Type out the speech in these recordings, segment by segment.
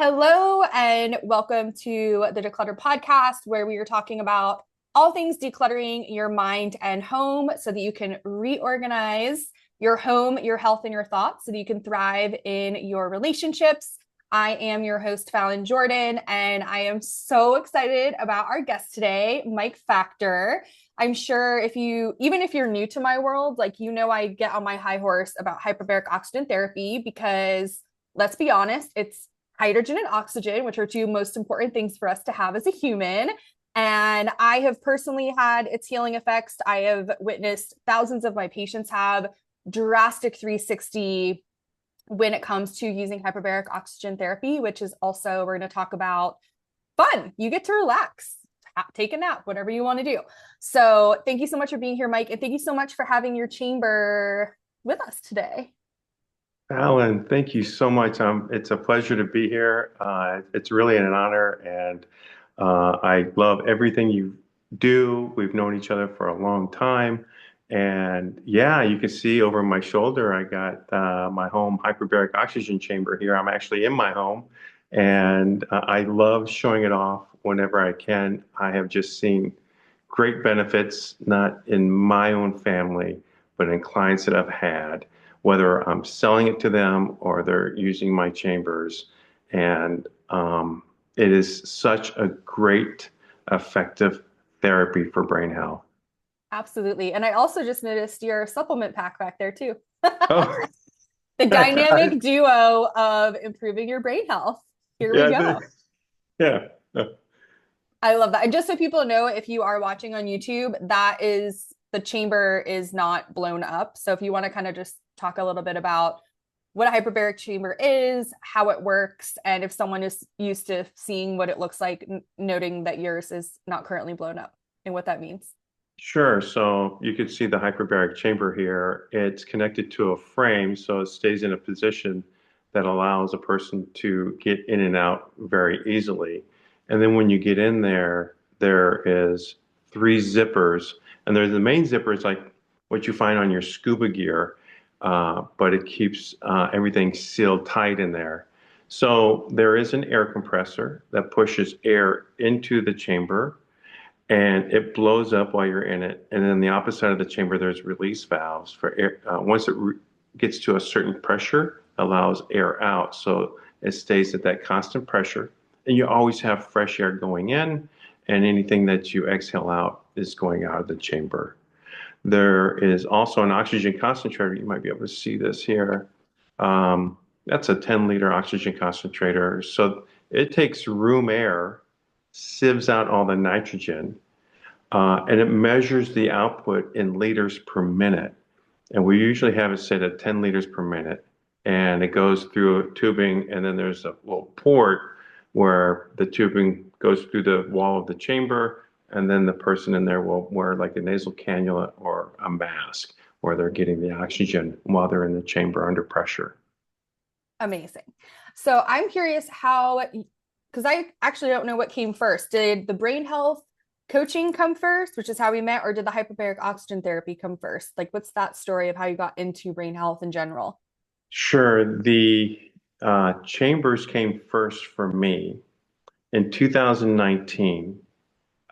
Hello, and welcome to the Declutter podcast, where we are talking about all things decluttering your mind and home so that you can reorganize your home, your health, and your thoughts so that you can thrive in your relationships. I am your host, Fallon Jordan, and I am so excited about our guest today, Mike Factor. I'm sure even if you're new to my world, I get on my high horse about hyperbaric oxygen therapy because let's be honest, it's hydrogen and oxygen, which are two most important things for us to have as a human. And I have personally had its healing effects. I have witnessed thousands of my patients have drastic 360 when it comes to using hyperbaric oxygen therapy, which is also, we're going to talk about fun. You get to relax, take a nap, whatever you want to do. So thank you so much for being here, Mike. And thank you so much for having your chamber with us today. Alan, thank you so much. It's a pleasure to be here. It's really an honor, and I love everything you do. We've known each other for a long time, and yeah, you can see over my shoulder, I got my home hyperbaric oxygen chamber here. I'm actually in my home, and I love showing it off whenever I can. I have just seen great benefits, not in my own family, but in clients that I've had, whether I'm selling it to them or they're using my chambers. And it is such a great, effective therapy for brain health. Absolutely. And I also just noticed your supplement pack back there too. Oh, The I- dynamic duo of improving your brain health. Here we yeah, go. yeah. I love that. And just so people know, if you are watching on YouTube, the chamber is not blown up. So if you want to kind of just talk a little bit about what a hyperbaric chamber is, how it works, and if someone is used to seeing what it looks like, noting that yours is not currently blown up and what that means. Sure. So you can see the hyperbaric chamber here. It's connected to a frame, so it stays in a position that allows a person to get in and out very easily. And then when you get in there, there is three zippers, and there's the main zipper is like what you find on your scuba gear, but it keeps everything sealed tight in there. So there is an air compressor that pushes air into the chamber and it blows up while you're in it. And then the opposite side of the chamber, there's release valves for air. Once it gets to a certain pressure, allows air out. So it stays at that constant pressure. And you always have fresh air going in, and anything that you exhale out is going out of the chamber. There is also an oxygen concentrator. You might be able to see this here. That's a 10-liter oxygen concentrator. So it takes room air, sieves out all the nitrogen, and it measures the output in liters per minute. And we usually have it set at 10 liters per minute. And it goes through a tubing, and then there's a little port where the tubing goes through the wall of the chamber, and then the person in there will wear like a nasal cannula or a mask where they're getting the oxygen while they're in the chamber under pressure. Amazing. So I'm curious because I actually don't know what came first. Did the brain health coaching come first, which is how we met, or did the hyperbaric oxygen therapy come first? Like, what's that story of how you got into brain health in general? Sure, the chambers came first for me. In 2019,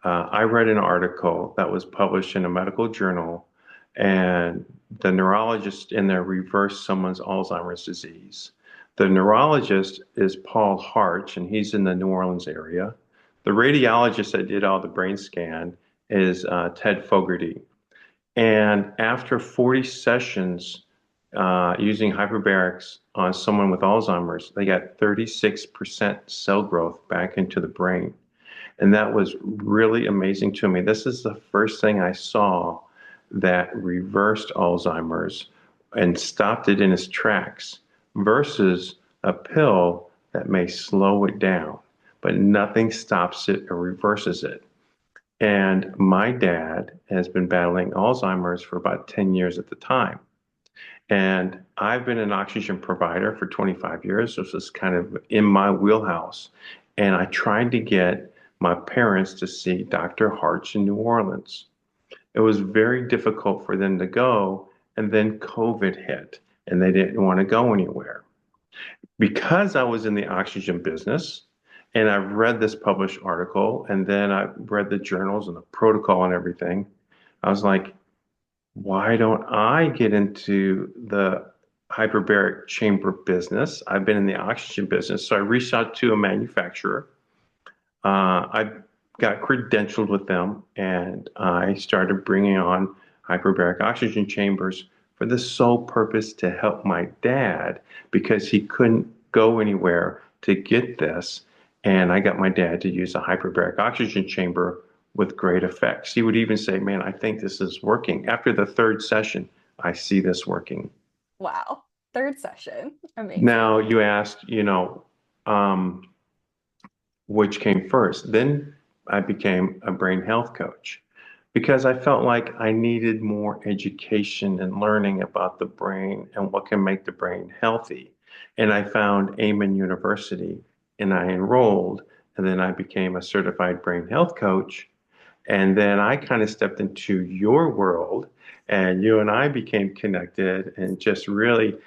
I read an article that was published in a medical journal, and the neurologist in there reversed someone's Alzheimer's disease. The neurologist is Paul Harch, and he's in the New Orleans area. The radiologist that did all the brain scan is Ted Fogarty. And after 40 sessions using hyperbarics on someone with Alzheimer's, they got 36% cell growth back into the brain. And that was really amazing to me. This is the first thing I saw that reversed Alzheimer's and stopped it in its tracks versus a pill that may slow it down, but nothing stops it or reverses it. And my dad has been battling Alzheimer's for about 10 years at the time. And I've been an oxygen provider for 25 years. This is kind of in my wheelhouse. And I tried to get my parents to see Dr. Hart's in New Orleans. It was very difficult for them to go. And then COVID hit and they didn't want to go anywhere. because I was in the oxygen business and I've read this published article and then I read the journals and the protocol and everything, I was like, why don't I get into the hyperbaric chamber business? I've been in the oxygen business. So I reached out to a manufacturer. I got credentialed with them and I started bringing on hyperbaric oxygen chambers for the sole purpose to help my dad because he couldn't go anywhere to get this. And I got my dad to use a hyperbaric oxygen chamber with great effects. He would even say, man, I think this is working. After the third session, I see this working. Wow. Third session. Amazing. Now, you asked, um, which came first. Then I became a brain health coach because I felt like I needed more education and learning about the brain and what can make the brain healthy. And I found Amen University and I enrolled, and then I became a certified brain health coach. And then I kind of stepped into your world, and you and I became connected and just really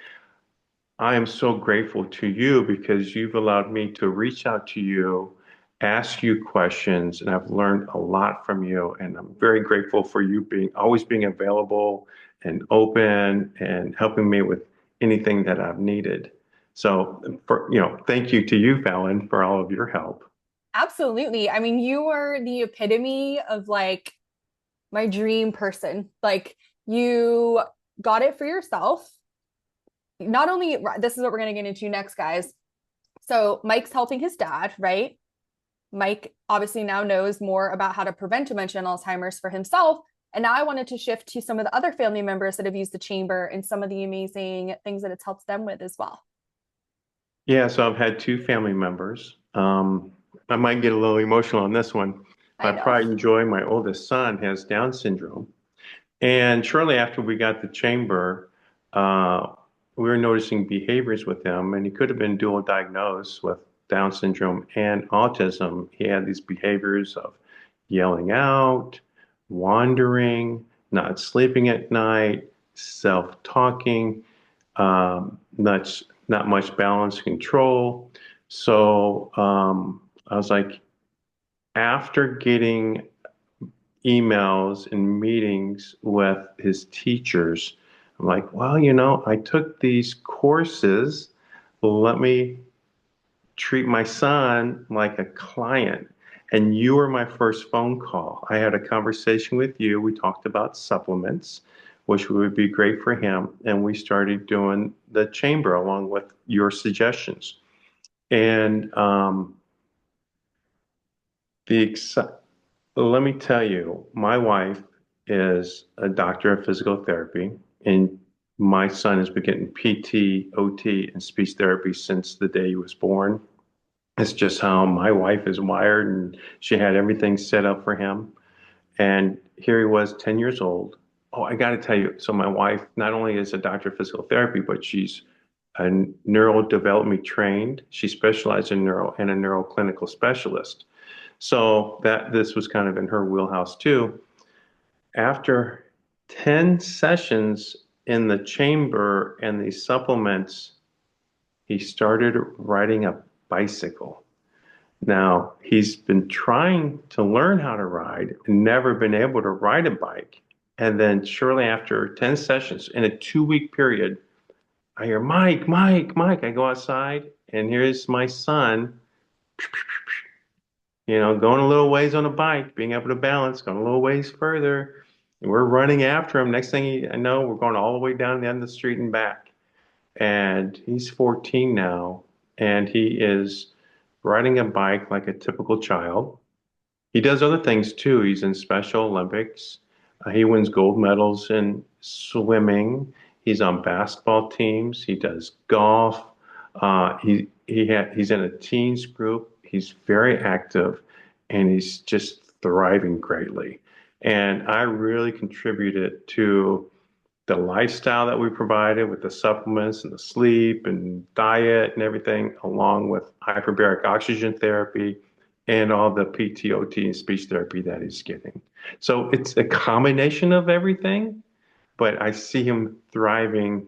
I am so grateful to you because you've allowed me to reach out to you, ask you questions, and I've learned a lot from you. And I'm very grateful for you being always being available and open and helping me with anything that I've needed. So thank you to you, Fallon, for all of your help. Absolutely. I mean, you are the epitome of like my dream person. Like you got it for yourself. Not only, this is what we're going to get into next, guys. So Mike's helping his dad, right? Mike obviously now knows more about how to prevent dementia and Alzheimer's for himself. And now I wanted to shift to some of the other family members that have used the chamber and some of the amazing things that it's helped them with as well. Yeah, so I've had two family members. I might get a little emotional on this one. I My know. pride and joy, my oldest son has Down syndrome. And shortly after we got the chamber, we were noticing behaviors with him, and he could have been dual diagnosed with Down syndrome and autism. He had these behaviors of yelling out, wandering, not sleeping at night, self-talking, not much balance control. So I was like, after getting emails and meetings with his teachers. I'm like, well, I took these courses. Let me treat my son like a client. And you were my first phone call. I had a conversation with you. We talked about supplements, which would be great for him. And we started doing the chamber along with your suggestions. And the let me tell you, my wife is a doctor of physical therapy, and my son has been getting PT, OT, and speech therapy since the day he was born. It's just how my wife is wired, and she had everything set up for him. And here he was, 10 years old. Oh, I got to tell you, so my wife not only is a doctor of physical therapy, but she's a neurodevelopment trained. She specialized in neuro and a neuroclinical specialist. So that this was kind of in her wheelhouse too. After 10 sessions in the chamber and the supplements, he started riding a bicycle. Now, he's been trying to learn how to ride, never been able to ride a bike. And then shortly after 10 sessions in a 2 week period, I hear, Mike, Mike, Mike. I go outside and here's my son going a little ways on a bike, being able to balance, going a little ways further. And we're running after him. Next thing I know, we're going all the way down the end of the street and back. And he's 14 now, and he is riding a bike like a typical child. He does other things too. He's in Special Olympics. He wins gold medals in swimming. He's on basketball teams. He does golf. He's in a teens group. He's very active, and he's just thriving greatly. And I really contributed to the lifestyle that we provided with the supplements and the sleep and diet and everything, along with hyperbaric oxygen therapy and all the PTOT and speech therapy that he's getting. So it's a combination of everything, but I see him thriving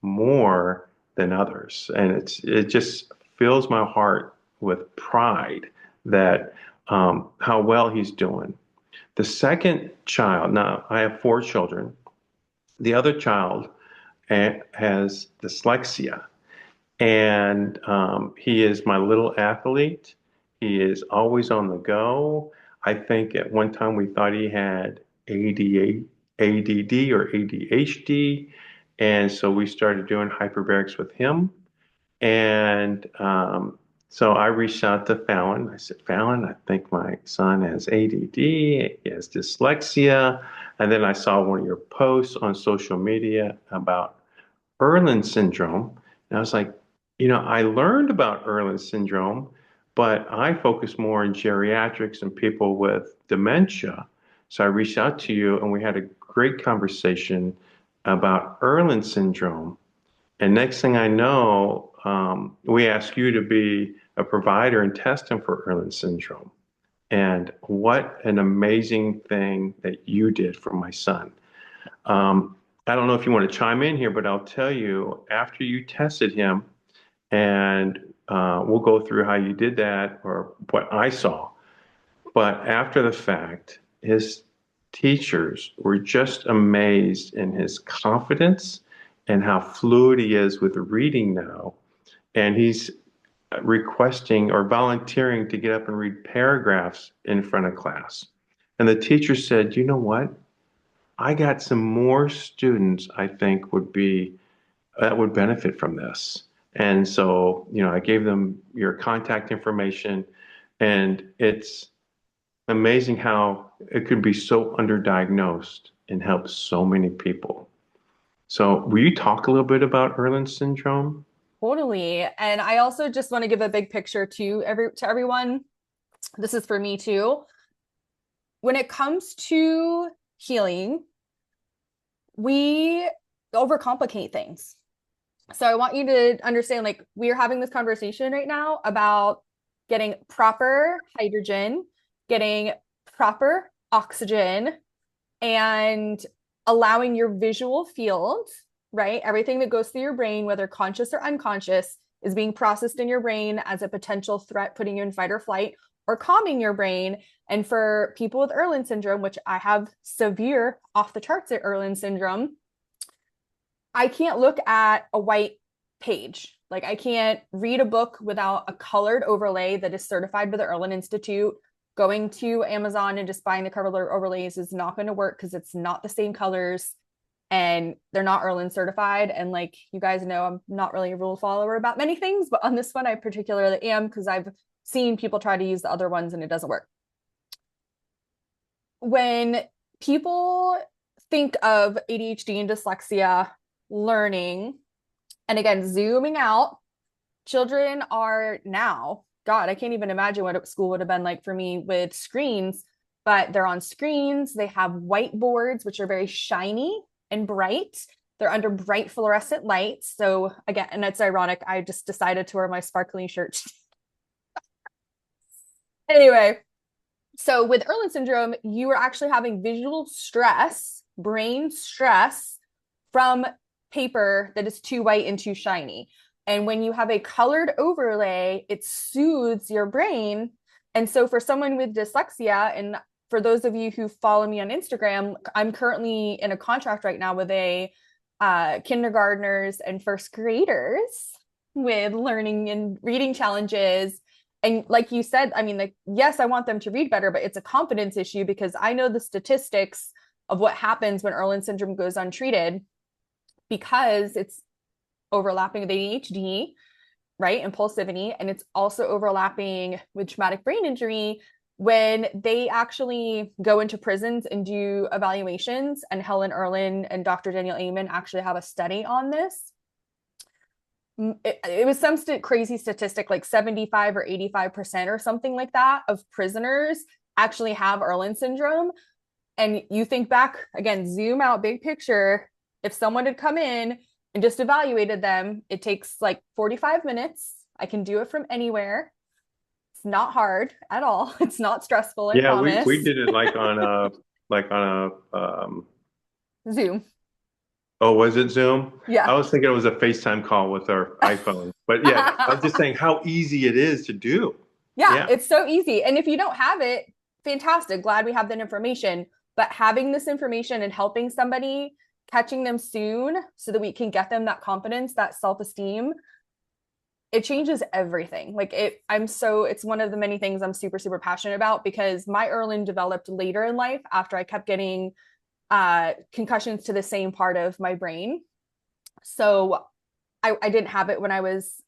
more than others. And it just fills my heart with pride that how well he's doing. The second child, now I have four children. The other child has dyslexia, and he is my little athlete. He is always on the go. I think at one time we thought he had ADD or ADHD, and so we started doing hyperbarics with him. And so I reached out to Fallon. I said, Fallon, I think my son has ADD, he has dyslexia. And then I saw one of your posts on social media about Erland syndrome. And I was like, I learned about Erland syndrome, but I focus more on geriatrics and people with dementia. So I reached out to you and we had a great conversation about Erland syndrome. And next thing I know, we asked you to be a provider and test him for Erland syndrome. And what an amazing thing that you did for my son. I don't know if you want to chime in here, but I'll tell you, after you tested him, and we'll go through how you did that or what I saw. But after the fact, his teachers were just amazed in his confidence and how fluid he is with reading now. And he's requesting or volunteering to get up and read paragraphs in front of class. And the teacher said, you know what? I got some more students I think that would benefit from this. And so, I gave them your contact information, and it's amazing how it could be so underdiagnosed and help so many people. So, will you talk a little bit about Erland syndrome? Totally. And I also just want to give a big picture to everyone. This is for me too. When it comes to healing, we overcomplicate things. So I want you to understand, like, we are having this conversation right now about getting proper hydrogen, getting proper oxygen, and allowing your visual field, right? Everything that goes through your brain, whether conscious or unconscious, is being processed in your brain as a potential threat, putting you in fight or flight, or calming your brain. And for people with Erland syndrome, which I have severe off the charts at Erland syndrome, I can't look at a white page. Like, I can't read a book without a colored overlay that is certified by the Erland Institute. Going to Amazon and just buying the color overlays is not going to work because it's not the same colors and they're not Erland certified. And like you guys know, I'm not really a rule follower about many things, but on this one, I particularly am because I've seen people try to use the other ones and it doesn't work. When people think of ADHD and dyslexia, learning, and again, zooming out, children are now, God, I can't even imagine what school would have been like for me with screens, but they're on screens. They have whiteboards, which are very shiny and bright. They're under bright fluorescent lights. So again, and it's ironic, I just decided to wear my sparkly shirt. Anyway, so with Erland syndrome, you are actually having visual stress, brain stress from paper that is too white and too shiny. And when you have a colored overlay, it soothes your brain. And so for someone with dyslexia, and for those of you who follow me on Instagram, I'm currently in a contract right now with a kindergartners and first graders with learning and reading challenges. And like you said, I mean, like, yes, I want them to read better, but it's a confidence issue because I know the statistics of what happens when Erland syndrome goes untreated because it's overlapping with ADHD, right? Impulsivity. And it's also overlapping with traumatic brain injury when they actually go into prisons and do evaluations. And Helen Erland and Dr. Daniel Amen actually have a study on this. It was some crazy statistic, like 75 or 85% or something like that of prisoners actually have Erland syndrome. And you think back, again, zoom out, big picture. If someone had come in and just evaluated them, it takes like 45 minutes. I can do it from anywhere. It's not hard at all. It's not stressful, I promise. We did it like on a Zoom. Oh, was it Zoom? I Yeah. was thinking it was a FaceTime call with our iPhone. But yeah, I was just saying how easy it is to do. Yeah, Yeah. it's so easy. And if you don't have it, fantastic. Glad we have that information. But having this information and helping somebody, catching them soon so that we can get them that confidence, that self-esteem, it changes everything. It's one of the many things I'm super, super passionate about because my Erlin developed later in life after I kept getting concussions to the same part of my brain. So I didn't have it when I was,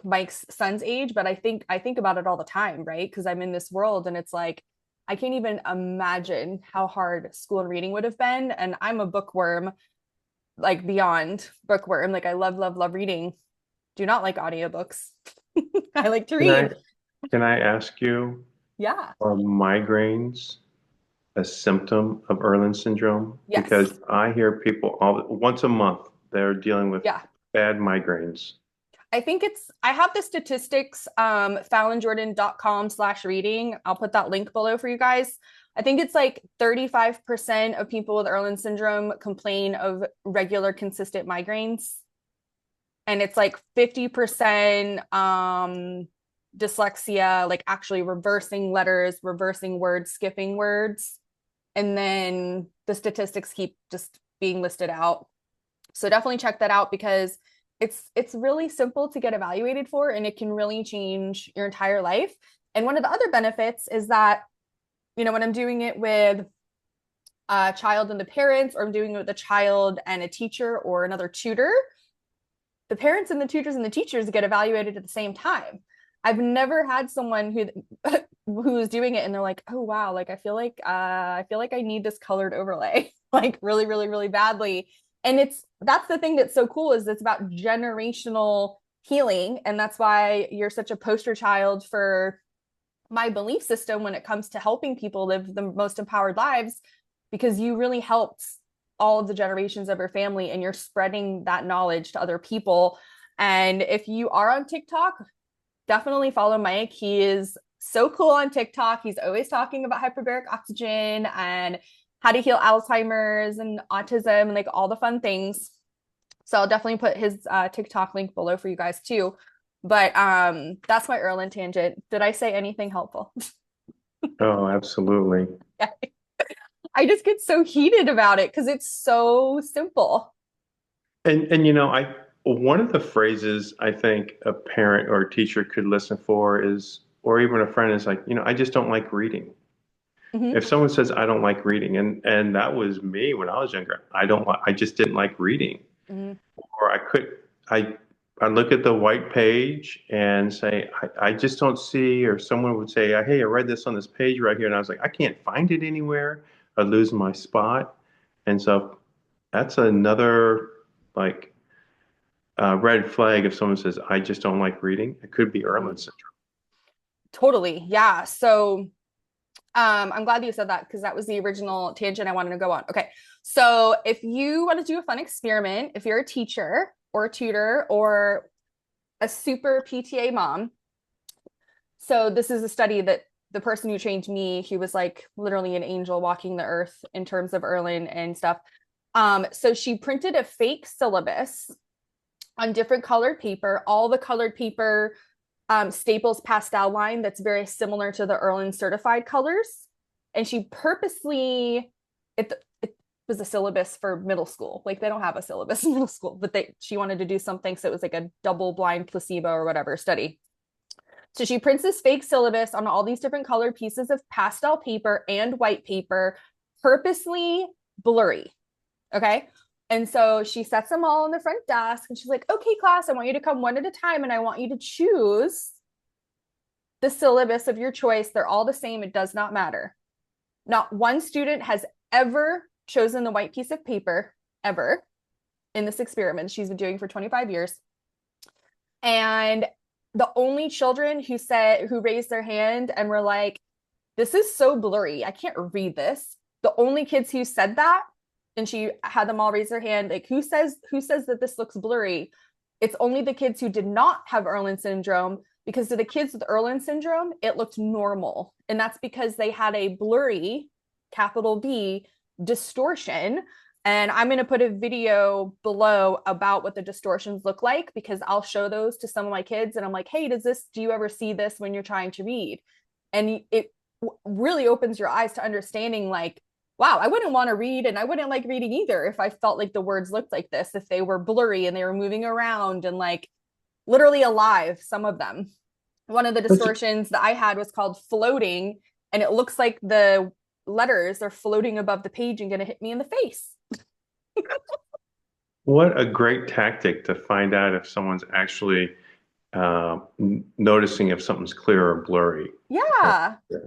Mike's son's age, but I think about it all the time, right? Because I'm in this world and it's like I can't even imagine how hard school and reading would have been. And I'm a bookworm, like beyond bookworm. Like I love, love, love reading. Do not like audiobooks. I like to Can I read. can I ask you, Yeah. are migraines a symptom of Erlin syndrome? Because Yes. I hear people once a month they're dealing with Yeah. bad migraines. I have the statistics, fallonjordan.com/reading. I'll put that link below for you guys. I think it's like 35% of people with Erlin syndrome complain of regular, consistent migraines. And it's like 50% dyslexia, like actually reversing letters, reversing words, skipping words. And then the statistics keep just being listed out. So definitely check that out because it's really simple to get evaluated for and it can really change your entire life. And one of the other benefits is that, when I'm doing it with a child and the parents, or I'm doing it with a child and a teacher or another tutor, the parents and the tutors and the teachers get evaluated at the same time. I've never had someone who's doing it and they're like, oh wow, like I feel like I need this colored overlay, like really, really, really badly. And that's the thing that's so cool is it's about generational healing. And that's why you're such a poster child for my belief system when it comes to helping people live the most empowered lives, because you really helped all of the generations of your family and you're spreading that knowledge to other people. And if you are on TikTok, definitely follow Mike. He is so cool on TikTok. He's always talking about hyperbaric oxygen and how to heal Alzheimer's and autism and like all the fun things. So I'll definitely put his TikTok link below for you guys too. But that's my Erlin tangent. Did I say anything helpful? Oh, absolutely. I just get so heated about it because it's so simple. And I one of the phrases I think a parent or a teacher could listen for is, or even a friend is like, I just don't like reading. Mm-hmm. If someone says I don't like reading, and that was me when I was younger, I just didn't like reading. Mm-hmm. Or I I look at the white page and say, I just don't see, or someone would say, hey, I read this on this page right here, and I was like, I can't find it anywhere. I lose my spot. And so that's another like red flag if someone says, I just don't like reading. It could be Mm-hmm. Erland syndrome. Totally. Yeah. So I'm glad that you said that because that was the original tangent I wanted to go on. Okay. So if you want to do a fun experiment, if you're a teacher or a tutor or a super PTA mom, so this is a study that the person who trained me, he was like literally an angel walking the earth in terms of Erlin and stuff. So she printed a fake syllabus on different colored paper. All the colored paper staples pastel line that's very similar to the Erlin certified colors. And she purposely, it was a syllabus for middle school. Like they don't have a syllabus in middle school, but she wanted to do something. So it was like a double blind placebo or whatever study. So she prints this fake syllabus on all these different colored pieces of pastel paper and white paper, purposely blurry. Okay. And so she sets them all on the front desk and she's like, okay, class, I want you to come one at a time and I want you to choose the syllabus of your choice. They're all the same. It does not matter. Not one student has ever chosen the white piece of paper, ever, in this experiment she's been doing for 25 years. And the only children who raised their hand and were like, this is so blurry, I can't read this. The only kids who said that, and she had them all raise their hand, like, who says that this looks blurry? It's only the kids who did not have Erlin syndrome, because to the kids with Erlin syndrome, it looked normal. And that's because they had a blurry, capital B, distortion And I'm going to put a video below about what the distortions look like because I'll show those to some of my kids. And I'm like, hey, do you ever see this when you're trying to read? And it really opens your eyes to understanding like, wow, I wouldn't want to read and I wouldn't like reading either if I felt like the words looked like this, if they were blurry and they were moving around and like literally alive, some of them. One of the That's distortions that I had was called floating, and it looks like the letters are floating above the page and going to hit me in the face. what a great tactic to find out if someone's actually noticing if something's clear or blurry. Yeah. Yeah.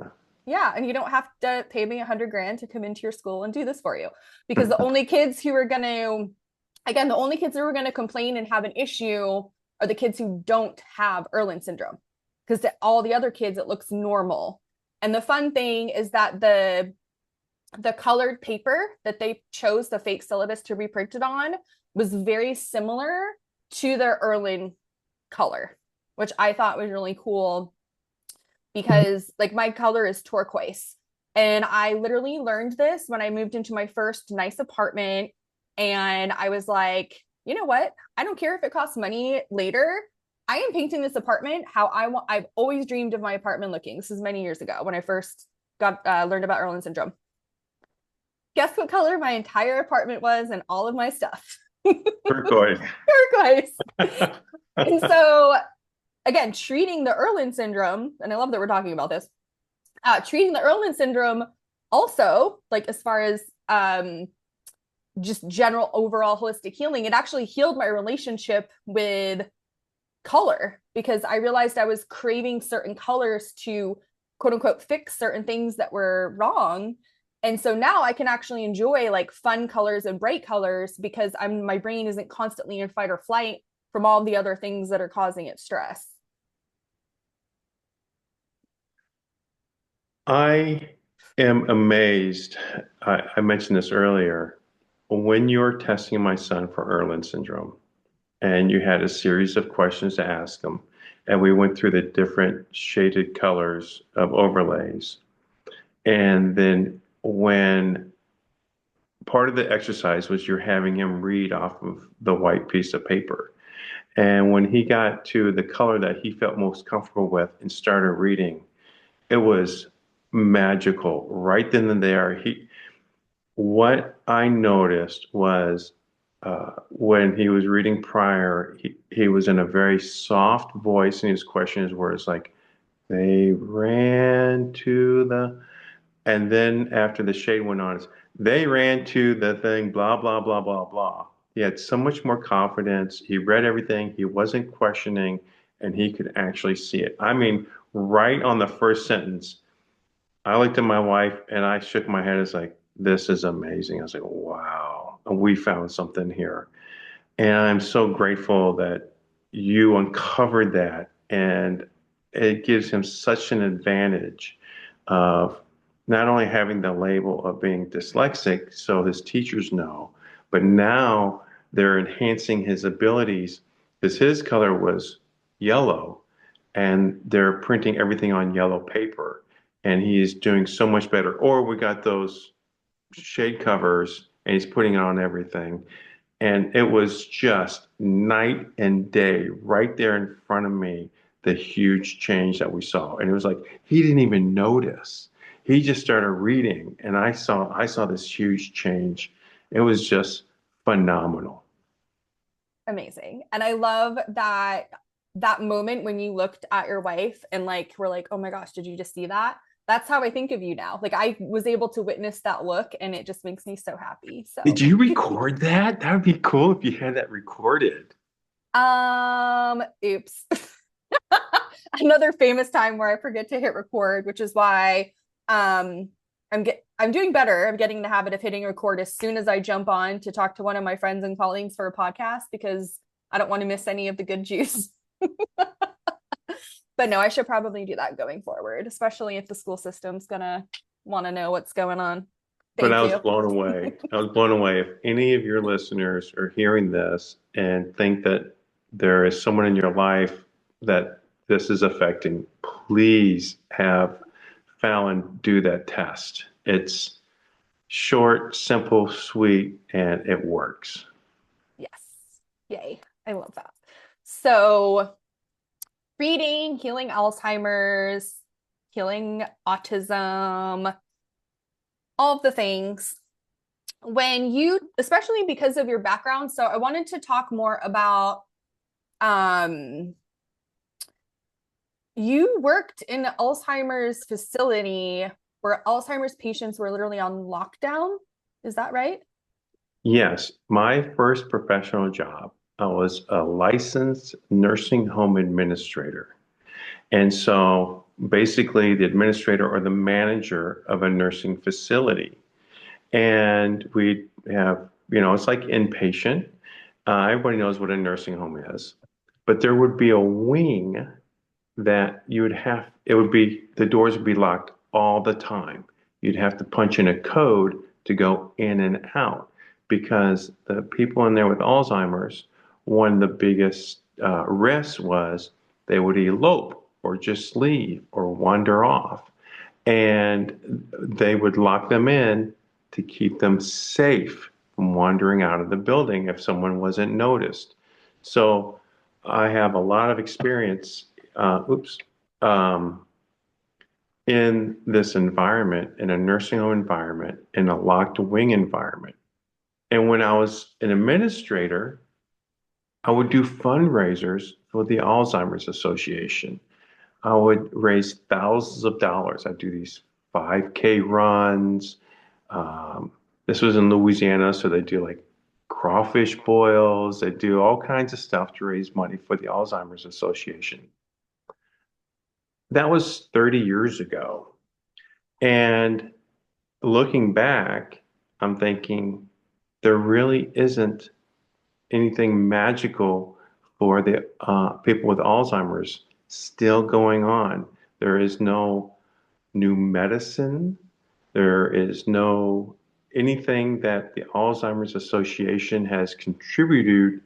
Yeah. And you don't have to pay me 100 grand to come into your school and do this for you because the only kids who are going to, again, the only kids who are going to complain and have an issue are the kids who don't have Erlin syndrome because to all the other kids, it looks normal. And the fun thing is that the colored paper that they chose the fake syllabus to be printed on was very similar to their Erlin color, which I thought was really cool because like my color is turquoise. And I literally learned this when I moved into my first nice apartment. And I was like, you know what? I don't care if it costs money later. I am painting this apartment how I want. I've always dreamed of my apartment looking. This is many years ago when I first got learned about Erlin syndrome. Guess what color my entire apartment was and all of my stuff? Turquoise. Turquoise. And so again, treating the Erlin syndrome, and I love that we're talking about this, treating the Erlin syndrome also, like as far as just general overall holistic healing, it actually healed my relationship with color because I realized I was craving certain colors to quote unquote fix certain things that were wrong. And so now I can actually enjoy like fun colors and bright colors because my brain isn't constantly in fight or flight from all the other things that are causing it stress. I am amazed. I mentioned this earlier. When you're testing my son for Erlin syndrome, and you had a series of questions to ask him, and we went through the different shaded colors of overlays. And then when part of the exercise was you're having him read off of the white piece of paper. And when he got to the color that he felt most comfortable with and started reading, it was magical right then and there. What I noticed was when he was reading prior, he was in a very soft voice, and his questions were it's like, they ran to the, and then after the shade went on, it's, they ran to the thing, blah, blah, blah, blah, blah. He had so much more confidence. He read everything. He wasn't questioning, and he could actually see it. I mean, right on the first sentence, I looked at my wife and I shook my head. It's like, this is amazing. I was like, wow, we found something here. And I'm so grateful that you uncovered that. And it gives him such an advantage of not only having the label of being dyslexic, so his teachers know, but now they're enhancing his abilities because his color was yellow and they're printing everything on yellow paper. And he's doing so much better. Or we got those shade covers and he's putting it on everything. And it was just night and day right there in front of me, the huge change that we saw. And it was like he didn't even notice. He just started reading and I saw this huge change. It was just phenomenal. Amazing. And I love that moment when you looked at your wife and like were like, "Oh my gosh, did you just see that?" That's how I think of you now. Like I was able to witness that look and it just makes me so happy. Did So, you record that? That would be cool if you had that recorded. oops. Another famous time where I forget to hit record, which is why um I'm doing better. I'm getting the habit of hitting record as soon as I jump on to talk to one of my friends and colleagues for a podcast because I don't want to miss any of the good juice. But no, I should probably do that going forward, especially if the school system's gonna want to know what's going on. But Thank I was you. blown away. I was blown away. If any of your listeners are hearing this and think that there is someone in your life that this is affecting, please have Fallon do that test. Short, simple, sweet, and it works. Yes. Yay. I love that. So, reading, healing Alzheimer's, healing autism, all of the things. When you, especially because of your background, so I wanted to talk more about um you worked in an Alzheimer's facility where Alzheimer's patients were literally on lockdown. Is that right? Yes, my first professional job, I was a licensed nursing home administrator. And so basically, the administrator or the manager of a nursing facility. And we have, it's like inpatient. Everybody knows what a nursing home is. But there would be a wing that you would have, it would be, the doors would be locked all the time. You'd have to punch in a code to go in and out because the people in there with Alzheimer's, one of the biggest risks was they would elope or just leave or wander off. And they would lock them in to keep them safe from wandering out of the building if someone wasn't noticed. So I have a lot of experience, oops, um, in this environment, in a nursing home environment, in a locked wing environment. And when I was an administrator, I would do fundraisers for the Alzheimer's Association. I would raise thousands of dollars. I'd do these 5K runs. Um, this was in Louisiana, so they do like crawfish boils. They do all kinds of stuff to raise money for the Alzheimer's Association. That was 30 years ago. And looking back, I'm thinking there really isn't anything magical for the people with Alzheimer's still going on. There is no new medicine. There is no anything that the Alzheimer's Association has contributed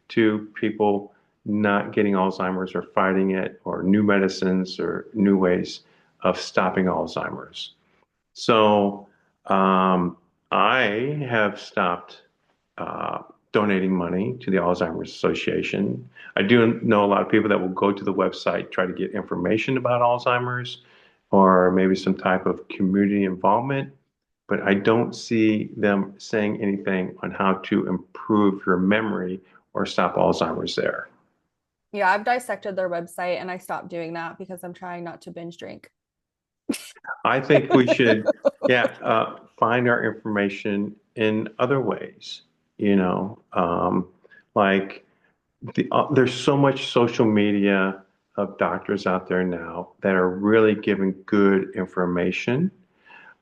to people not getting Alzheimer's or fighting it, or new medicines or new ways of stopping Alzheimer's. So I have stopped uh, donating money to the Alzheimer's Association. I do know a lot of people that will go to the website, try to get information about Alzheimer's or maybe some type of community involvement, but I don't see them saying anything on how to improve your memory or stop Alzheimer's there. Yeah, I've dissected their website and I stopped doing that because I'm trying not to binge drink. I think we should, yeah, find our information in other ways, like there's so much social media of doctors out there now that are really giving good information.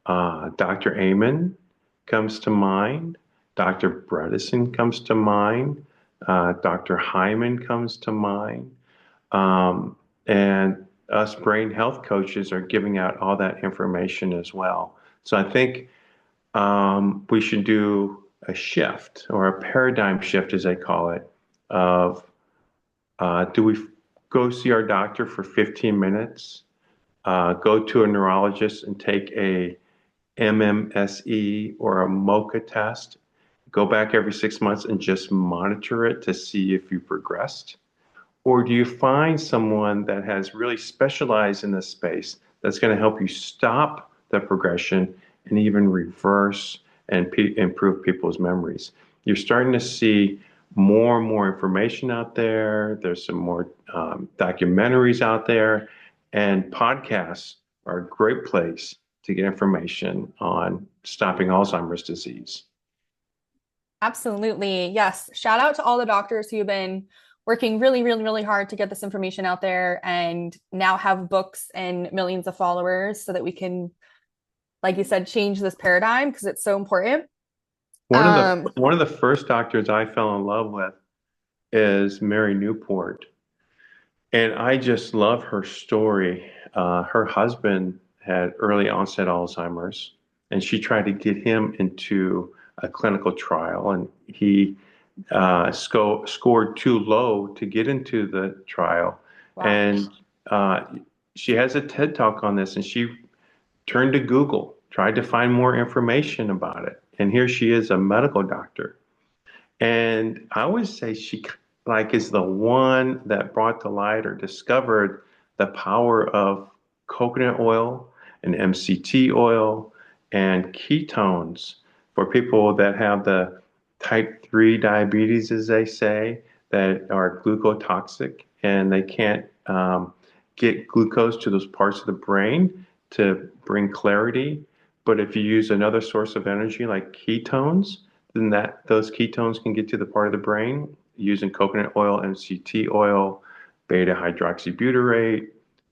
Dr. Amen comes to mind. Dr. Bredesen comes to mind. Dr. Hyman comes to mind. And us brain health coaches are giving out all that information as well. So I think we should do a shift or a paradigm shift, as they call it, of do we go see our doctor for 15 minutes, go to a neurologist and take a MMSE or a MOCA test, go back every 6 months and just monitor it to see if you progressed? Or do you find someone that has really specialized in this space that's going to help you stop the progression and even reverse and improve people's memories? You're starting to see more and more information out there. There's some more documentaries out there, and podcasts are a great place to get information on stopping Alzheimer's disease. Absolutely. Yes. Shout out to all the doctors who've been working really, really, really hard to get this information out there and now have books and millions of followers so that we can, like you said, change this paradigm because it's so important. One of the Um, one of the first doctors I fell in love with is Mary Newport. And I just love her story. Her husband had early onset Alzheimer's, and she tried to get him into a clinical trial, and he scored too low to get into the trial. wow. And uh, she has a TED talk on this, and she turned to Google tried to find more information about it. And here she is, a medical doctor. And I always say she like is the one that brought to light or discovered the power of coconut oil and MCT oil and ketones for people that have the type 3 diabetes, as they say, that are glucotoxic and they can't get glucose to those parts of the brain to bring clarity. But if you use another source of energy like ketones, then those ketones can get to the part of the brain using coconut oil, MCT oil, beta hydroxybutyrate,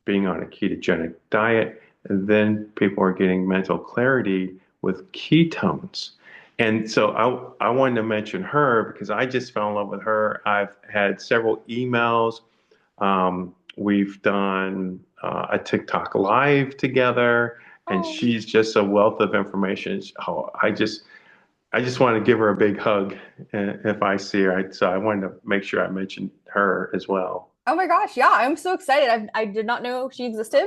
being on a ketogenic diet, and then people are getting mental clarity with ketones. And so I wanted to mention her because I just fell in love with her. I've had several emails. We've done a TikTok live together, and Oh, she's just a wealth of information. Oh, I just want to give her a big hug if I see her. So I wanted to make sure I mentioned her as well. oh my gosh, yeah, I'm so excited. I did not know she existed.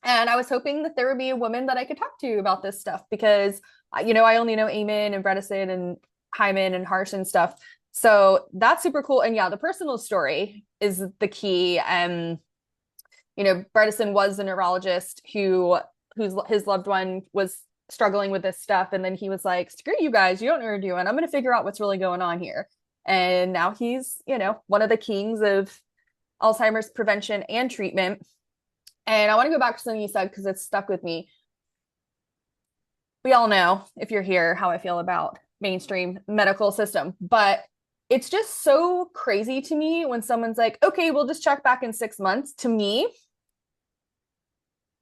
And I was hoping that there would be a woman that I could talk to about this stuff because, I only know Eamon and Bredesen and Hyman and Harsh and stuff. So that's super cool. And yeah, the personal story is the key. Bredesen was a neurologist whose his loved one was struggling with this stuff. And then he was like, screw you guys, you don't know what you're doing. I'm going to figure out what's really going on here. And now he's, one of the kings of Alzheimer's prevention and treatment. And I want to go back to something you said because it's stuck with me. We all know, if you're here, how I feel about mainstream medical system, but it's just so crazy to me when someone's like, okay, we'll just check back in 6 months. To me,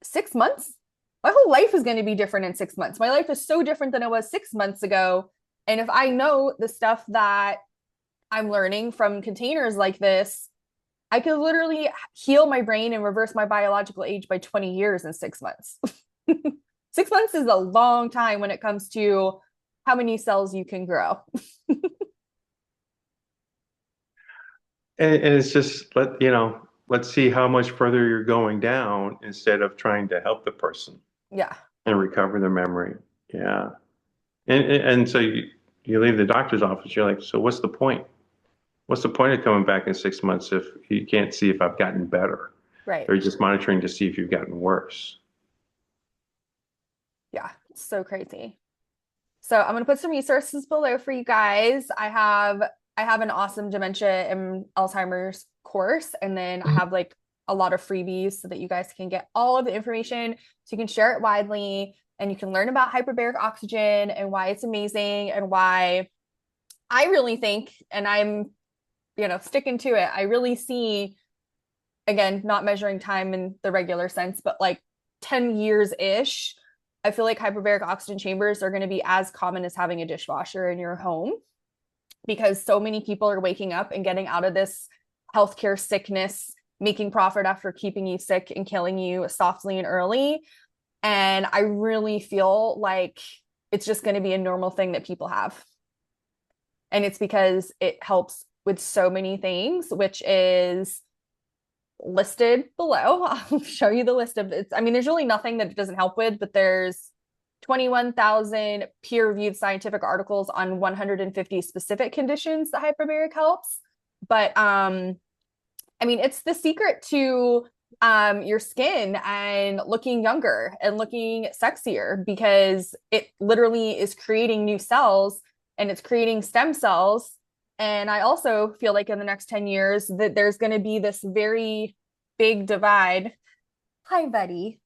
6 months? My whole life is going to be different in 6 months. My life is so different than it was 6 months ago. And if I know the stuff that I'm learning from containers like this, I could literally heal my brain and reverse my biological age by 20 years in 6 months. 6 months is a long time when it comes to how many cells you can grow. And it's just let's see how much further you're going down instead of trying to help the person Yeah. and recover their memory. Yeah. And so you leave the doctor's office, you're like, so what's the point? What's the point of coming back in 6 months if you can't see if I've gotten better? Right. They're just monitoring to see if you've gotten worse. Yeah. It's so crazy. So I'm going to put some resources below for you guys. I have an awesome dementia and Alzheimer's course, and then I have like a lot of freebies so that you guys can get all of the information so you can share it widely and you can learn about hyperbaric oxygen and why it's amazing and why I really think, and I'm, sticking to it. I really see, again, not measuring time in the regular sense, but like 10 years ish. I feel like hyperbaric oxygen chambers are going to be as common as having a dishwasher in your home because so many people are waking up and getting out of this healthcare sickness, making profit after keeping you sick and killing you softly and early. And I really feel like it's just going to be a normal thing that people have. And it's because it helps with so many things, which is listed below. I'll show you the list of it. I mean, there's really nothing that it doesn't help with, but there's 21,000 peer-reviewed scientific articles on 150 specific conditions that hyperbaric helps. But it's the secret to your skin and looking younger and looking sexier because it literally is creating new cells and it's creating stem cells. And I also feel like in the next 10 years that there's going to be this very big divide. Hi, buddy.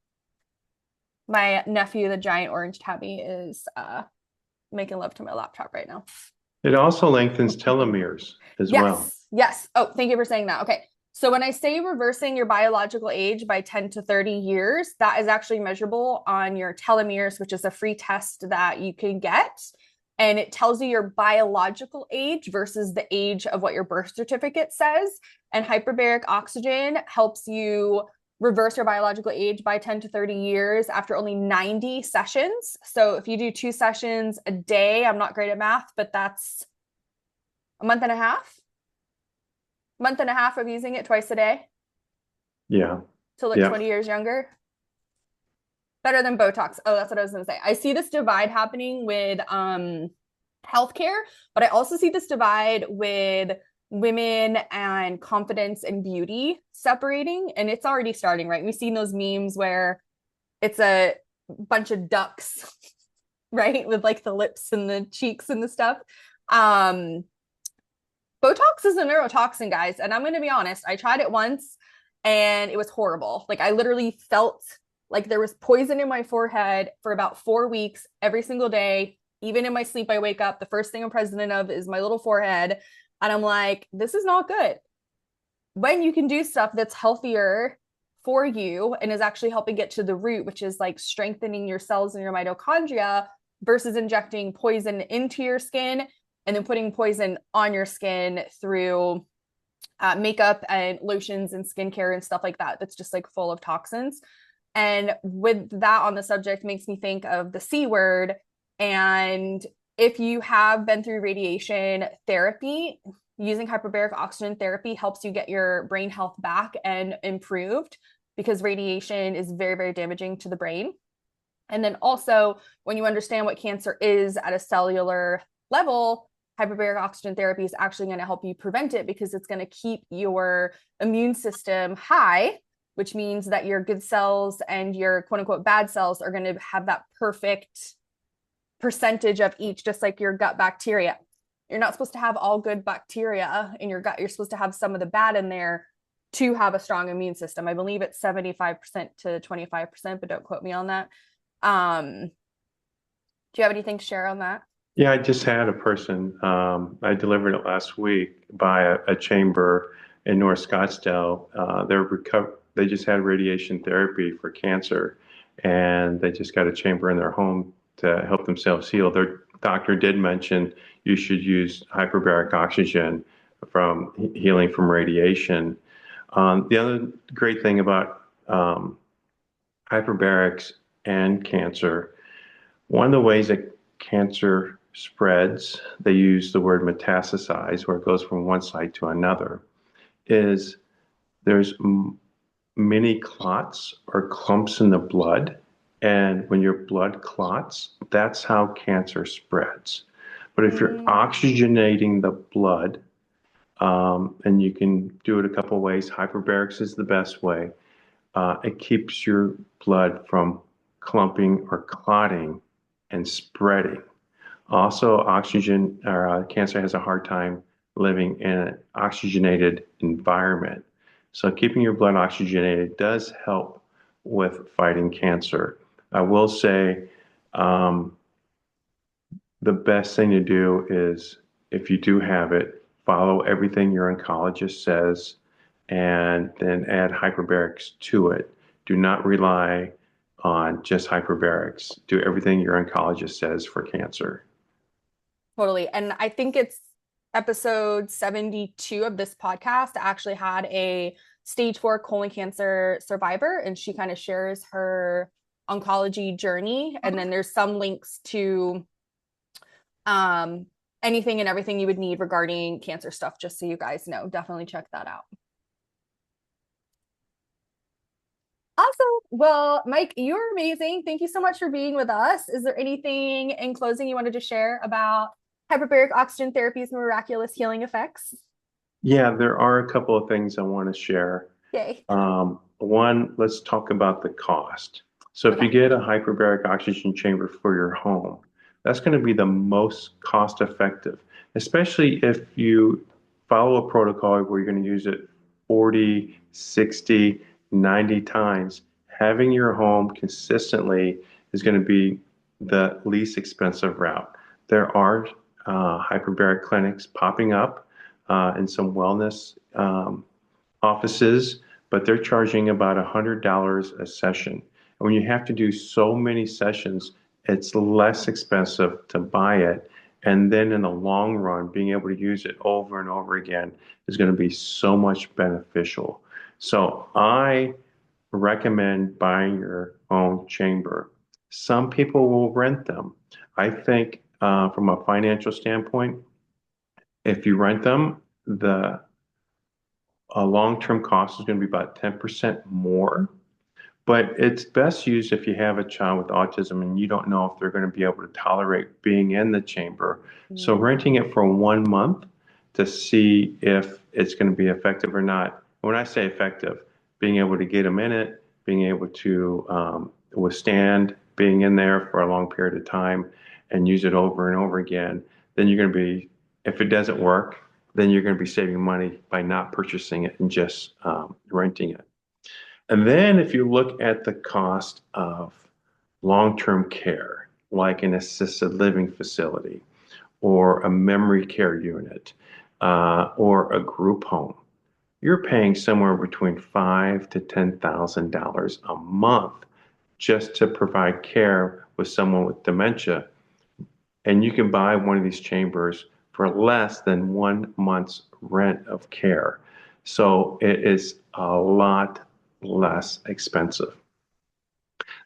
My nephew, the giant orange tabby, is making love to my laptop right now. It also lengthens telomeres as well. Yes. Yes. Oh, thank you for saying that. Okay. So when I say reversing your biological age by 10 to 30 years, that is actually measurable on your telomeres, which is a free test that you can get. And it tells you your biological age versus the age of what your birth certificate says. And hyperbaric oxygen helps you reverse your biological age by 10 to 30 years after only 90 sessions. So if you do 2 sessions a day, I'm not great at math, but that's a month and a half. Month and a half of using it twice a day. Yeah. To look 20 years younger. Better than Botox. Oh, that's what I was going to say. I see this divide happening with healthcare, but I also see this divide with women and confidence and beauty separating. And it's already starting, right? We've seen those memes where it's a bunch of ducks, right? With like the lips and the cheeks and the stuff. Um, Botox is a neurotoxin, guys. And I'm going to be honest, I tried it once and it was horrible. Like I literally felt like there was poison in my forehead for about 4 weeks every single day. Even in my sleep, I wake up. The first thing I'm president of is my little forehead. And I'm like, this is not good. When you can do stuff that's healthier for you and is actually helping get to the root, which is like strengthening your cells and your mitochondria versus injecting poison into your skin and then putting poison on your skin through makeup and lotions and skincare and stuff like that. That's just like full of toxins. And with that on the subject makes me think of the C word. And if you have been through radiation therapy, using hyperbaric oxygen therapy helps you get your brain health back and improved because radiation is very, very damaging to the brain. And then also, when you understand what cancer is at a cellular level, hyperbaric oxygen therapy is actually going to help you prevent it because it's going to keep your immune system high, which means that your good cells and your quote unquote bad cells are going to have that perfect percentage of each, just like your gut bacteria. You're not supposed to have all good bacteria in your gut. You're supposed to have some of the bad in there to have a strong immune system. I believe it's 75% to 25%, but don't quote me on that. Do you have anything to share on that? Yeah, I just had a person, I delivered it last week by a chamber in North Scottsdale. They just had radiation therapy for cancer, and they just got a chamber in their home to help themselves heal. Their doctor did mention you should use hyperbaric oxygen from healing from radiation. The other great thing about hyperbarics and cancer, one of the ways that cancer spreads, they use the word metastasize, where it goes from one side to another, is there's many clots or clumps in the blood. And when your blood clots, that's how cancer spreads. But if you're oxygenating the blood, and you can do it a couple of ways, hyperbarics is the best way. It keeps your blood from clumping or clotting and spreading. Also, cancer has a hard time living in an oxygenated environment. So keeping your blood oxygenated does help with fighting cancer. I will say, the best thing to do is if you do have it, follow everything your oncologist says and then add hyperbarics to it. Do not rely on just hyperbarics. Do everything your oncologist says for cancer. Totally. And I think it's episode 72 of this podcast actually had a stage 4 colon cancer survivor, and she kind of shares her oncology journey. And then there's some links to anything and everything you would need regarding cancer stuff, just so you guys know. Definitely check that out. Awesome. Well, Mike, you're amazing. Thank you so much for being with us. Is there anything in closing you wanted to share about hyperbaric oxygen therapy's miraculous healing effects? Yeah, there are a couple of things I want to share. Yay. One, let's talk about the cost. So if you Okay. get a hyperbaric oxygen chamber for your home, that's going to be the most cost effective, especially if you follow a protocol where you're going to use it 40, 60, 90 times. Having your home consistently is going to be the least expensive route. There are hyperbaric clinics popping up in some wellness offices, but they're charging about $100 a session. And when you have to do so many sessions, it's less expensive to buy it. And then in the long run, being able to use it over and over again is going to be so much beneficial. So I recommend buying your own chamber. Some people will rent them. I think from a financial standpoint, if you rent them, the long-term cost is going to be about 10% more. But it's best used if you have a child with autism and you don't know if they're going to be able to tolerate being in the chamber. So Mm. renting it for 1 month to see if it's going to be effective or not. When I say effective, being able to get them in it, being able to withstand being in there for a long period of time and use it over and over again, then you're going to be, if it doesn't work, then you're going to be saving money by not purchasing it and just renting it. And then if you look at the cost of long-term care, like an assisted living facility or a memory care unit or a group home, you're paying somewhere between five to $10,000 a month just to provide care with someone with dementia. And you can buy one of these chambers for less than 1 month's rent of care. So it is a lot less expensive.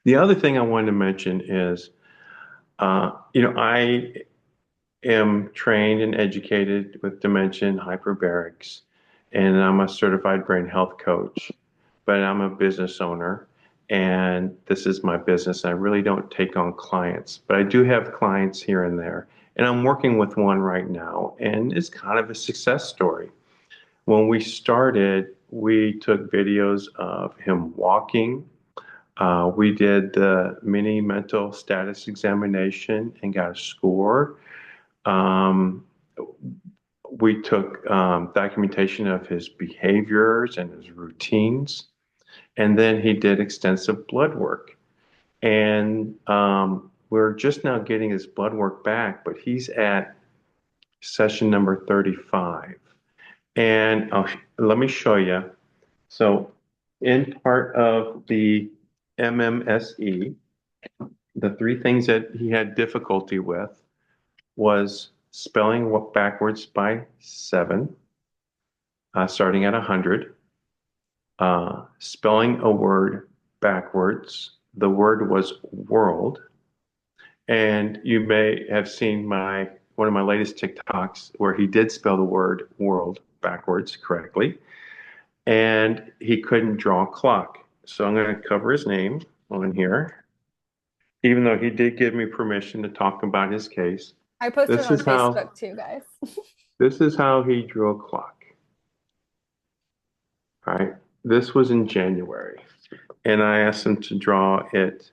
The other thing I wanted to mention is, I am trained and educated with dementia and hyperbarics, and I'm a certified brain health coach, but I'm a business owner, and this is my business. I really don't take on clients, but I do have clients here and there, and I'm working with one right now, and it's kind of a success story. When we started, we took videos of him walking. We did the mini mental status examination and got a score. Um, we took documentation of his behaviors and his routines, and then he did extensive blood work. And we're just now getting his blood work back, but he's at session number 35. And let me show you. So, in part of the MMSE, the three things that he had difficulty with was spelling backwards by 7, starting at 100, spelling a word backwards. The word was world. And you may have seen one of my latest TikToks where he did spell the word world backwards correctly, and he couldn't draw a clock. So I'm going to cover his name on here, even though he did give me permission to talk about his case. I posted This on is how Facebook too, guys. this is how he drew a clock. All right. This was in January, and I asked him to draw it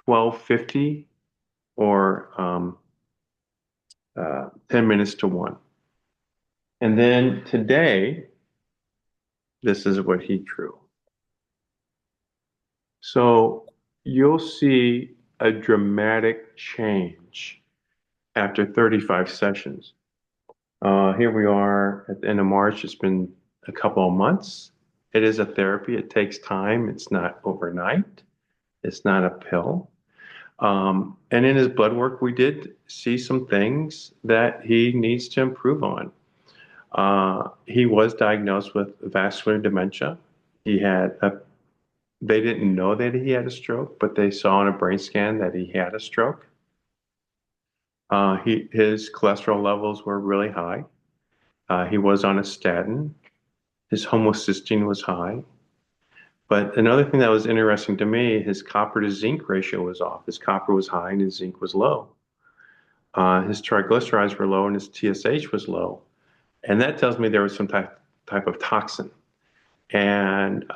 12:50 or 10 minutes to 1. And then today, this is what he drew. So you'll see a dramatic change after 35 sessions. Here we are at the end of March. It's been a couple of months. It is a therapy. It takes time. It's not overnight. It's not a pill. And in his blood work, we did see some things that he needs to improve on. He was diagnosed with vascular dementia. He had they didn't know that he had a stroke, but they saw on a brain scan that he had a stroke. His cholesterol levels were really high. He was on a statin. His homocysteine was high. But another thing that was interesting to me, his copper to zinc ratio was off. His copper was high and his zinc was low. His triglycerides were low and his TSH was low. And that tells me there was some type of toxin. And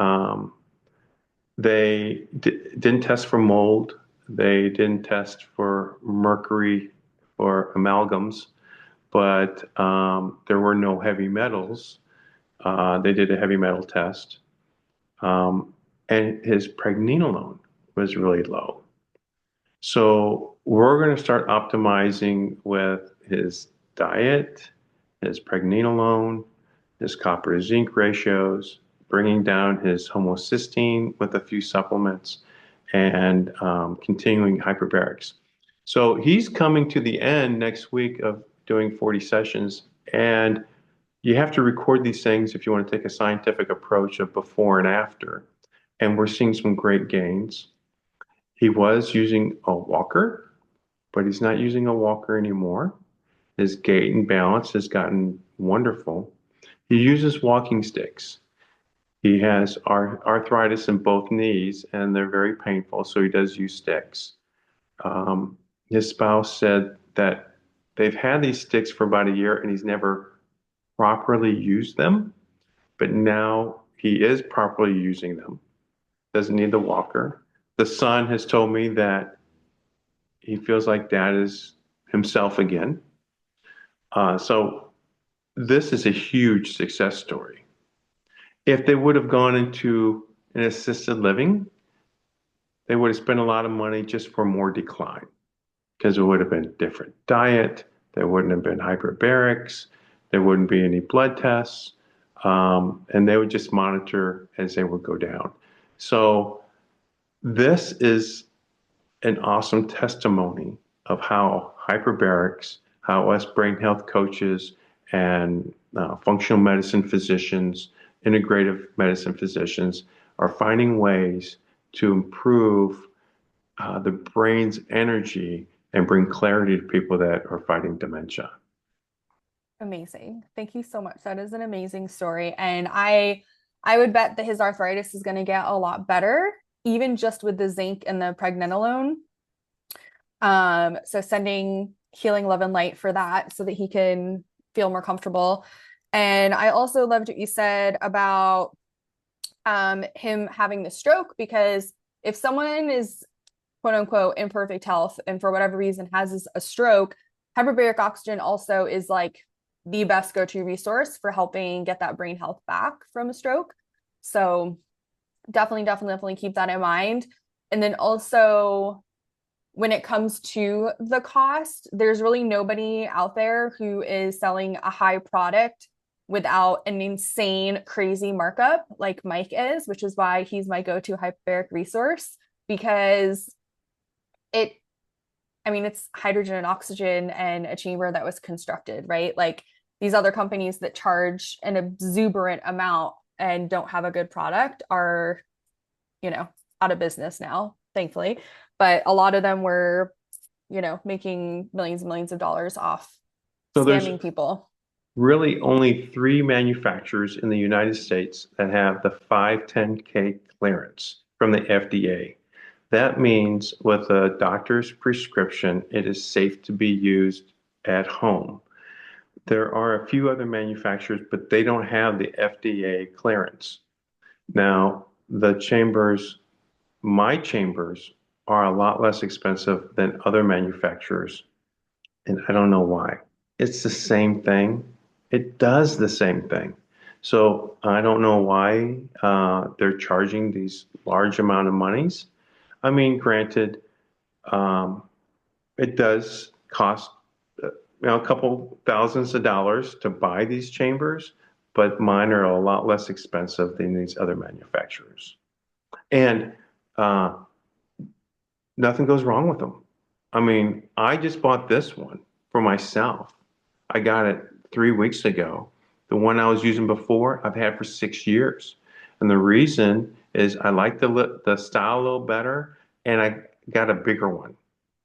they didn't test for mold. They didn't test for mercury or amalgams, but there were no heavy metals. They did a heavy metal test. And his pregnenolone was really low. So we're going to start optimizing with his diet, his pregnenolone, his copper to zinc ratios, bringing down his homocysteine with a few supplements, and continuing hyperbarics. So he's coming to the end next week of doing 40 sessions, and you have to record these things if you want to take a scientific approach of before and after. And we're seeing some great gains. He was using a walker, but he's not using a walker anymore. His gait and balance has gotten wonderful. He uses walking sticks. He has arthritis in both knees, and they're very painful, so he does use sticks. His spouse said that they've had these sticks for about a year, and he's never properly used them, but now he is properly using them. Doesn't need the walker. The son has told me that he feels like dad is himself again. So this is a huge success story. If they would have gone into an assisted living, they would have spent a lot of money just for more decline because it would have been different diet. There wouldn't have been hyperbarics. There wouldn't be any blood tests. And they would just monitor as they would go down. So this is an awesome testimony of how hyperbarics, how us brain health coaches and functional medicine physicians, integrative medicine physicians are finding ways to improve the brain's energy and bring clarity to people that are fighting dementia. Amazing. Thank you so much. That is an amazing story. And I would bet that his arthritis is going to get a lot better, even just with the zinc and the pregnenolone. So sending healing love and light for that so that he can feel more comfortable. And I also loved what you said about him having the stroke, because if someone is quote unquote in perfect health and for whatever reason has a stroke, hyperbaric oxygen also is like the best go-to resource for helping get that brain health back from a stroke. So definitely keep that in mind. And then also, when it comes to the cost, there's really nobody out there who is selling a high product without an insane, crazy markup like Mike is, which is why he's my go-to hyperbaric resource, because it's hydrogen and oxygen and a chamber that was constructed, right? Like these other companies that charge an exuberant amount and don't have a good product are, out of business now, thankfully. But a lot of them were, making millions and millions of dollars off So there's scamming people. really only three manufacturers in the United States that have the 510(k) clearance from the FDA. That means with a doctor's prescription, it is safe to be used at home. There are a few other manufacturers, but they don't have the FDA clearance. Now, my chambers are a lot less expensive than other manufacturers, and I don't know why. It's the same thing. It does the same thing. So I don't know why they're charging these large amount of monies. I mean, granted, um, it does cost a couple thousands of dollars to buy these chambers, but mine are a lot less expensive than these other manufacturers. And uh, nothing goes wrong with them. I mean, I just bought this one for myself. I got it 3 weeks ago. The one I was using before, I've had for 6 years. And the reason is I like the style a little better, and I got a bigger one.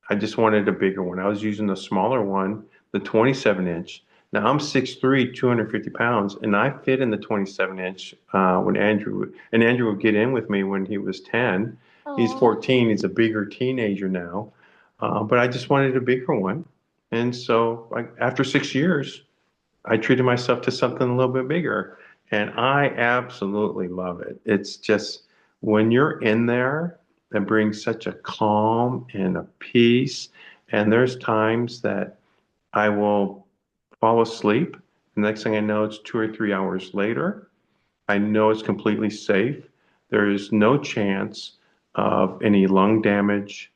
I just wanted a bigger one. I was using the smaller one, the 27-inch. Now I'm 6'3", 250 pounds, and I fit in the 27-inch when Andrew would get in with me when he was 10. He's Oh, 14. He's a bigger teenager now. But I just wanted a bigger one. And so after 6 years, I treated myself to something a little bit bigger. And I absolutely love it. It's just when you're in there, it brings such a calm and a peace. And there's times that I will fall asleep. The next thing I know, it's 2 or 3 hours later. I know it's completely safe. There is no chance of any lung damage,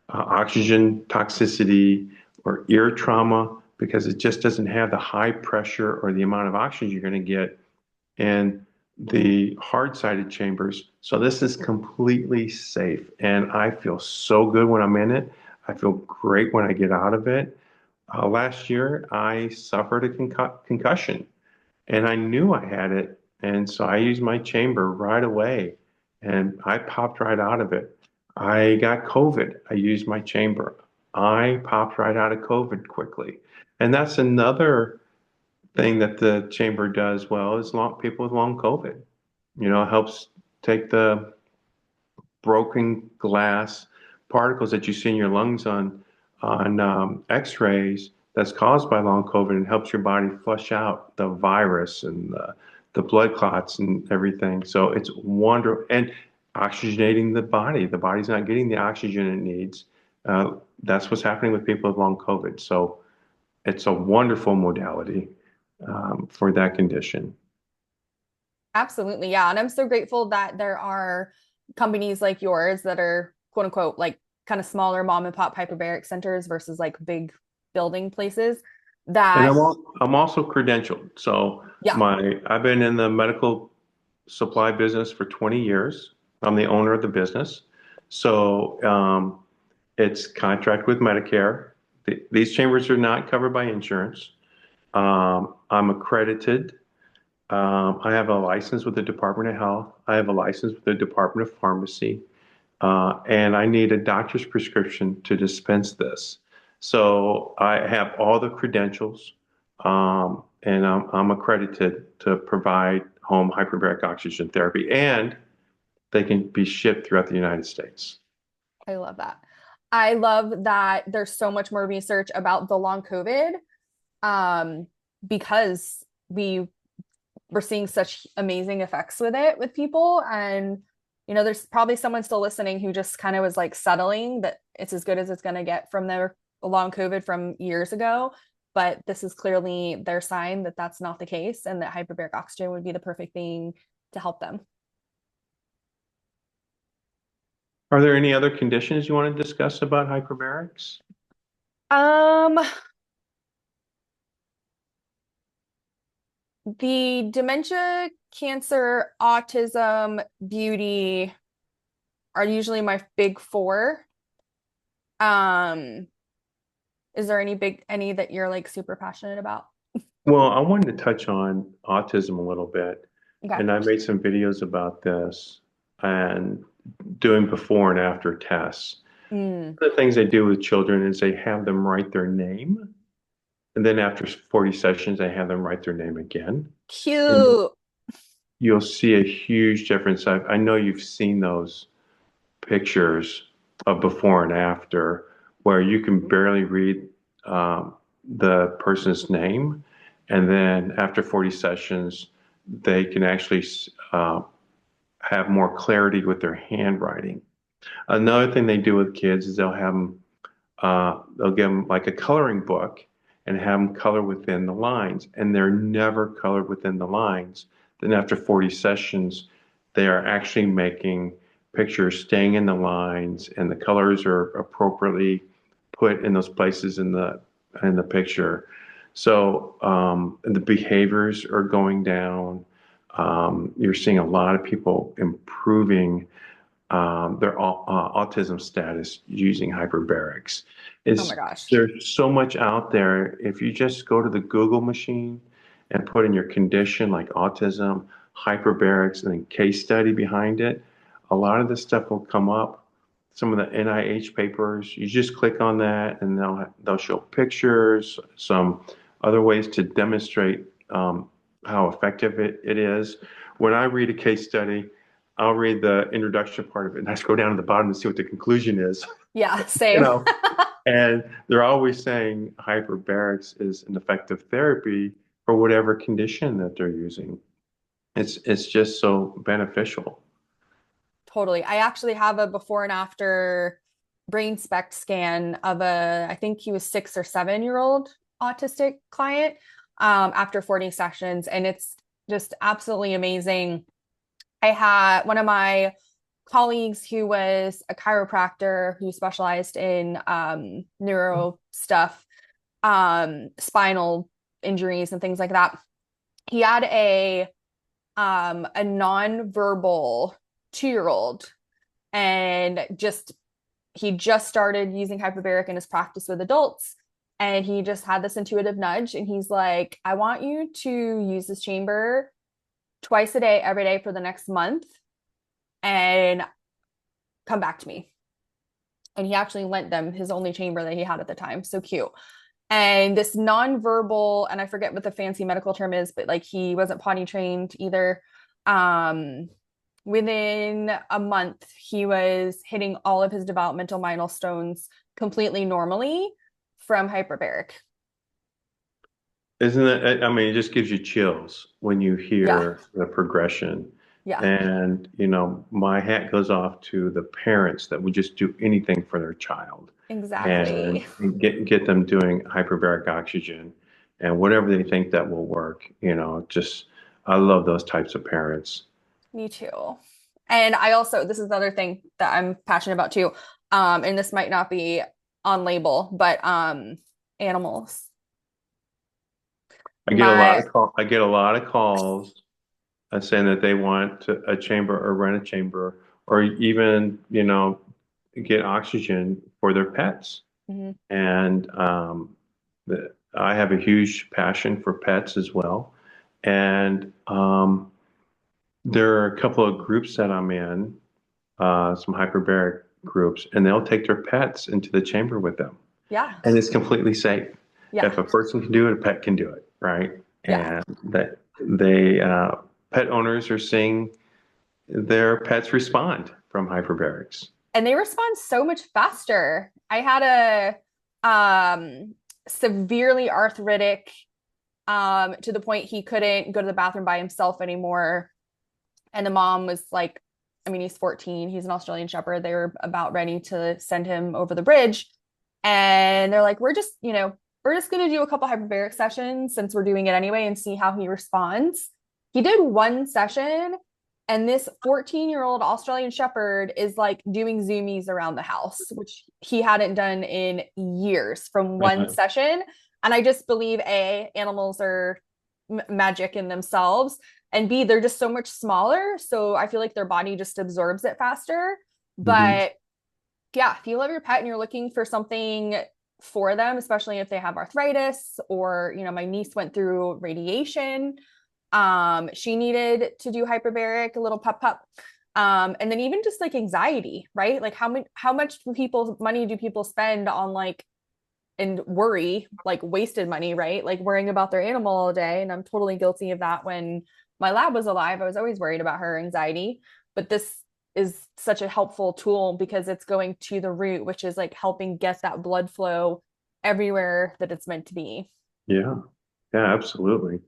oxygen toxicity, or ear trauma because it just doesn't have the high pressure or the amount of oxygen you're going to get in the hard-sided chambers. So this is completely safe, and I feel so good when I'm in it. I feel great when I get out of it. Last year, I suffered a concussion, and I knew I had it, and so I used my chamber right away, and I popped right out of it. I got COVID. I used my chamber. I popped right out of COVID quickly. And that's another thing that the chamber does well is people with long COVID. It helps take the broken glass particles that you see in your lungs on X-rays that's caused by long COVID and helps your body flush out the virus and the blood clots and everything. So it's wonderful and oxygenating the body. The body's not getting the oxygen it needs. That's what's happening with people with long COVID. So it's a wonderful modality for that condition. Absolutely. Yeah. And I'm so grateful that there are companies like yours that are quote unquote like kind of smaller mom and pop hyperbaric centers versus like big building places And that, I'm also credentialed. So yeah. I've been in the medical supply business for 20 years. I'm the owner of the business. So it's contract with Medicare. These chambers are not covered by insurance. I'm accredited. I have a license with the Department of Health. I have a license with the Department of Pharmacy. And I need a doctor's prescription to dispense this. So I have all the credentials, and I'm accredited to provide home hyperbaric oxygen therapy, and they can be shipped throughout the United States. I love that. I love that there's so much more research about the long COVID, um, because we were seeing such amazing effects with it with people. And, there's probably someone still listening who just kind of was like settling that it's as good as it's going to get from their long COVID from years ago. But this is clearly their sign that that's not the case and that hyperbaric oxygen would be the perfect thing to help them. Are there any other conditions you want to discuss about hyperbarics? Um, the dementia, cancer, autism, beauty are usually my big four. Um, is there any that you're like super passionate about? Well, I wanted to touch on autism a little bit, Okay. and I made some videos about this and doing before and after tests. Mm, One of the things they do with children is they have them write their name, and then after 40 sessions, they have them write their name again. And cute. you'll see a huge difference. I know you've seen those pictures of before and after where you can barely read the person's name. And then after 40 sessions, they can actually uh, have more clarity with their handwriting. Another thing they do with kids is they'll give them like a coloring book and have them color within the lines, and they're never colored within the lines. Then after 40 sessions, they are actually making pictures staying in the lines, and the colors are appropriately put in those places in the picture. So the behaviors are going down. You're seeing a lot of people improving their autism status using hyperbarics. Oh my Is gosh. there's so much out there. If you just go to the Google machine and put in your condition like autism, hyperbarics, and then case study behind it, a lot of this stuff will come up. Some of the NIH papers, you just click on that and they'll show pictures, some other ways to demonstrate how effective it is. When I read a case study, I'll read the introduction part of it and I scroll down to the bottom to see what the conclusion is. Yeah, You same. know, and they're always saying hyperbarics is an effective therapy for whatever condition that they're using. It's just so beneficial. Totally. I actually have a before and after brain spec scan of I think he was 6 or 7 year old autistic client, after 40 sessions. And it's just absolutely amazing. I had one of my colleagues who was a chiropractor who specialized in neuro stuff, spinal injuries and things like that. He had a non-verbal 2 year old, and he just started using hyperbaric in his practice with adults, and he just had this intuitive nudge, and he's like, I want you to use this chamber twice a day every day for the next month and come back to me. And he actually lent them his only chamber that he had at the time. So cute. And this nonverbal, and I forget what the fancy medical term is, but like he wasn't potty trained either. Um, Within a month, he was hitting all of his developmental milestones completely normally from hyperbaric. Isn't it? I mean, it just gives you chills when you Yeah, hear the progression. yeah, And, my hat goes off to the parents that would just do anything for their child exactly. and get them doing hyperbaric oxygen and whatever they think that will work. Just I love those types of parents. Me too. And I also, this is the other thing that I'm passionate about too. And this might not be on label, but animals. My, I get a lot of calls saying that they want a chamber or rent a chamber or even, get oxygen for their pets. Mhm. And I have a huge passion for pets as well. And there are a couple of groups that I'm in, some hyperbaric groups, and they'll take their pets into the chamber with them. Yeah, And it's completely safe. yeah, If a person can do it, a pet can do it, right? yeah. And that pet owners are seeing their pets respond from hyperbarics. And they respond so much faster. I had a severely arthritic to the point he couldn't go to the bathroom by himself anymore. And the mom was like, I mean, he's 14, he's an Australian Shepherd. They were about ready to send him over the bridge. And they're like, we're just going to do a couple hyperbaric sessions since we're doing it anyway and see how he responds. He did one session, and this 14-year-old Australian Shepherd is like doing zoomies around the house, which he hadn't done in years from one session. And I just believe A, animals are magic in themselves, and B, they're just so much smaller. So I feel like their body just absorbs it faster. Mhm. But yeah, if you love your pet and you're looking for something for them, especially if they have arthritis or, my niece went through radiation. She needed to do hyperbaric, a little pup pup. And then even just like anxiety, right? Like how much money do people spend on like and worry, like wasted money, right? Like worrying about their animal all day. And I'm totally guilty of that. When my lab was alive, I was always worried about her anxiety. But this is such a helpful tool because it's going to the root, which is like helping get that blood flow everywhere that it's meant to be. Yeah, yeah, absolutely.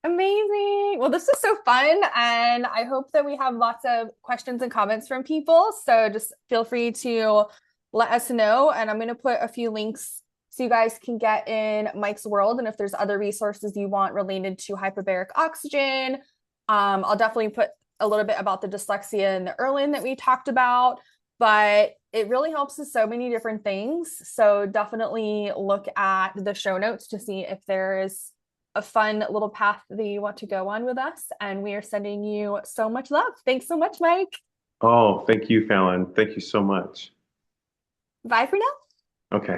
Amazing. Well, this was so fun. And I hope that we have lots of questions and comments from people. So just feel free to let us know. And I'm going to put a few links so you guys can get in Mike's world. And if there's other resources you want related to hyperbaric oxygen, I'll definitely put a little bit about the dyslexia and the Erlin that we talked about. But it really helps with so many different things. So definitely look at the show notes to see if there is a fun little path that you want to go on with us. And we are sending you so much love. Thanks so much, Mike. Oh, thank you, Fallon. Thank you so much. Bye for now. Okay.